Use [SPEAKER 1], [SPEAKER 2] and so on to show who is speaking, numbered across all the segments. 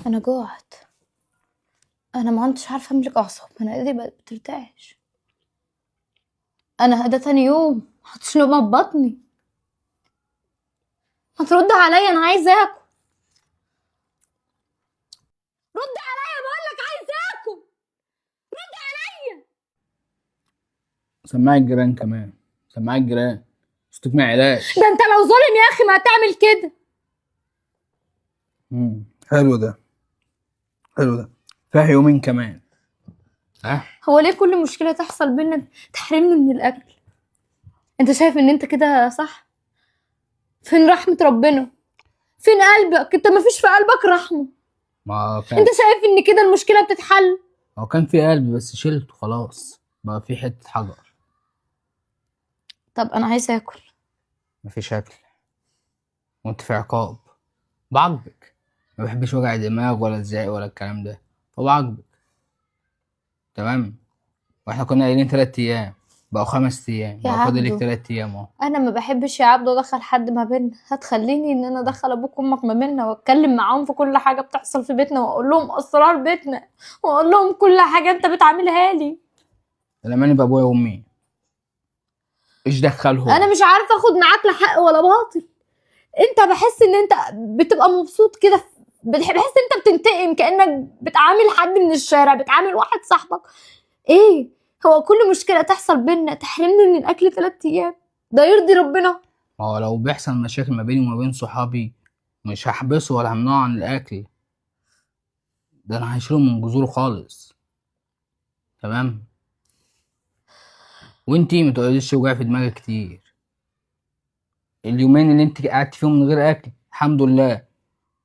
[SPEAKER 1] انا جوعت. انا ما عدتش عارفه املك اعصاب، انا ايدي بقت بترتعش. انا ده تاني يوم محطش لقمه في بطني. ما ترد عليا، انا عايزه اكل. رد عليا، بقول لك عايزه اكل. رد عليا.
[SPEAKER 2] سماعي الجيران كمان، سماعي الجيران صوتك ما علاش.
[SPEAKER 1] ده انت لو ظالم يا اخي ما هتعمل كده.
[SPEAKER 2] حلو ده، حلو ده. فيها يومين كمان.
[SPEAKER 1] هو ليه كل مشكله تحصل بينا تحرمني من الاكل؟ انت شايف ان انت كده صح؟ فين رحمه ربنا؟ فين قلبك؟ انت ما فيش في قلبك رحمه.
[SPEAKER 2] ما كان
[SPEAKER 1] انت شايف ان كده المشكله بتتحل؟
[SPEAKER 2] هو كان في قلب بس شلته خلاص، بقى في حتة حجر.
[SPEAKER 1] طب انا عايزه اكل.
[SPEAKER 2] مفيش أكل وأنت في عقاب. بعاقبك، ما بحبش وجع دماغ ولا الزعيق ولا الكلام ده، فبعاقبك. تمام. واحنا كنا قايلين 3 أيام، بقوا 5 أيام،
[SPEAKER 1] يا
[SPEAKER 2] بقى فاضل لك
[SPEAKER 1] عبدو
[SPEAKER 2] 3 أيام أهو.
[SPEAKER 1] انا ما بحبش يا عبدو ادخل حد ما بيننا. هتخليني ان انا ادخل ابوك وامك ما بيننا واتكلم معاهم في كل حاجه بتحصل في بيتنا واقول لهم اسرار بيتنا واقول لهم كل حاجه انت بتعملها لي؟
[SPEAKER 2] لما أنا بأبويا وأمي إيش دخلهم؟
[SPEAKER 1] انا مش عارفه اخد معاك لا حق ولا باطل. انت بحس ان انت بتبقى مبسوط كده، بحس ان انت بتنتقم كانك بتعامل حد من الشارع، بتعامل واحد صاحبك. ايه؟ هو كل مشكله تحصل بينا تحرمني من الاكل 3 ايام؟ ده يرضي ربنا؟
[SPEAKER 2] ما هو لو بيحصل مشاكل ما بيني وما بين صحابي مش هحبسه ولا همنعه عن الأكل، ده أنا هشيله من جذوره خالص. تمام. وانتي متقعديش توجعي في دماغك كتير. اليومين اللي انت قعدت فيهم من غير اكل الحمد لله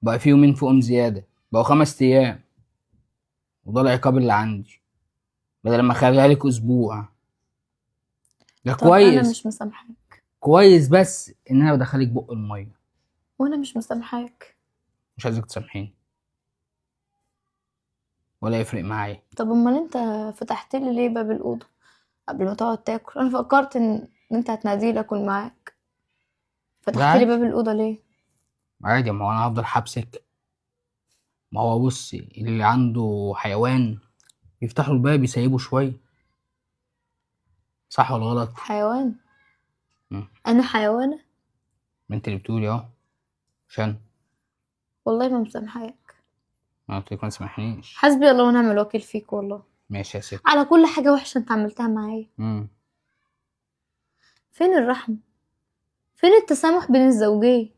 [SPEAKER 2] بقى في يومين فوقهم زياده، بقوا 5 ايام، وده العقاب اللي عندي بدل ما اخليها لك اسبوع. ده
[SPEAKER 1] طب انا
[SPEAKER 2] كويس.
[SPEAKER 1] مش مسامحاك.
[SPEAKER 2] كويس بس ان انا بدخلك بق الميه.
[SPEAKER 1] وانا مش مسامحاك.
[SPEAKER 2] مش عايزك تسامحيني ولا يفرق معايا.
[SPEAKER 1] طب امال انت فتحت لي ليه باب الاوضه قبل ما تقعد تاكل؟ انا فكرت ان انت هتناديلي اكل معاك.
[SPEAKER 2] ده
[SPEAKER 1] فتحت لي
[SPEAKER 2] عادي.
[SPEAKER 1] باب الاوضه ليه؟
[SPEAKER 2] عادي، ما هو انا هفضل حبسك؟ ما هو بصي، اللي عنده حيوان يفتحوا الباب يسيبه شويه. صح ولا غلط؟
[SPEAKER 1] حيوان؟
[SPEAKER 2] مم.
[SPEAKER 1] انا حيوانه؟
[SPEAKER 2] ما انت اللي بتقولي اهو. عشان
[SPEAKER 1] والله ما مسامحاك.
[SPEAKER 2] ما قلت لك ما تسامحنيش.
[SPEAKER 1] حسبي الله ونعم الوكيل فيك والله.
[SPEAKER 2] ماشي يا ست.
[SPEAKER 1] على كل حاجه وحشه انت عملتها معايا.
[SPEAKER 2] امم
[SPEAKER 1] فين الرحمه؟ فين التسامح بين الزوجين؟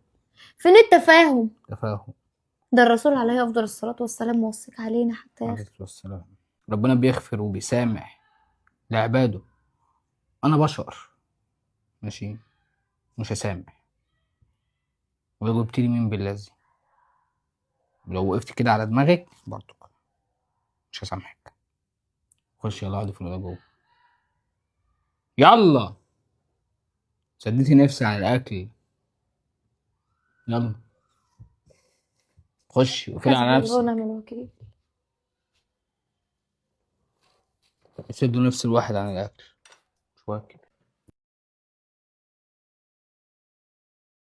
[SPEAKER 1] فين التفاهم؟
[SPEAKER 2] تفاهم.
[SPEAKER 1] ده الرسول عليه افضل الصلاه والسلام موصيك علينا حتى يا
[SPEAKER 2] عليه
[SPEAKER 1] اخي.
[SPEAKER 2] الصلاة والسلام. ربنا بيغفر وبيسامح لعباده. أنا بشر، ماشي، مش هسامح. ولو جبتلي مين بالذي، ولو وقفت كده على دماغك برضو مش هسامحك. خش يلا اقعدي في الأوضة جوه. يلا، سديتي نفسي على الأكل. يلا خشي وقفلي
[SPEAKER 1] حسبي
[SPEAKER 2] على
[SPEAKER 1] الله
[SPEAKER 2] نفسك.
[SPEAKER 1] ونعم الوكيل.
[SPEAKER 2] سدوا نفس الواحد عن الأكل شوية كده.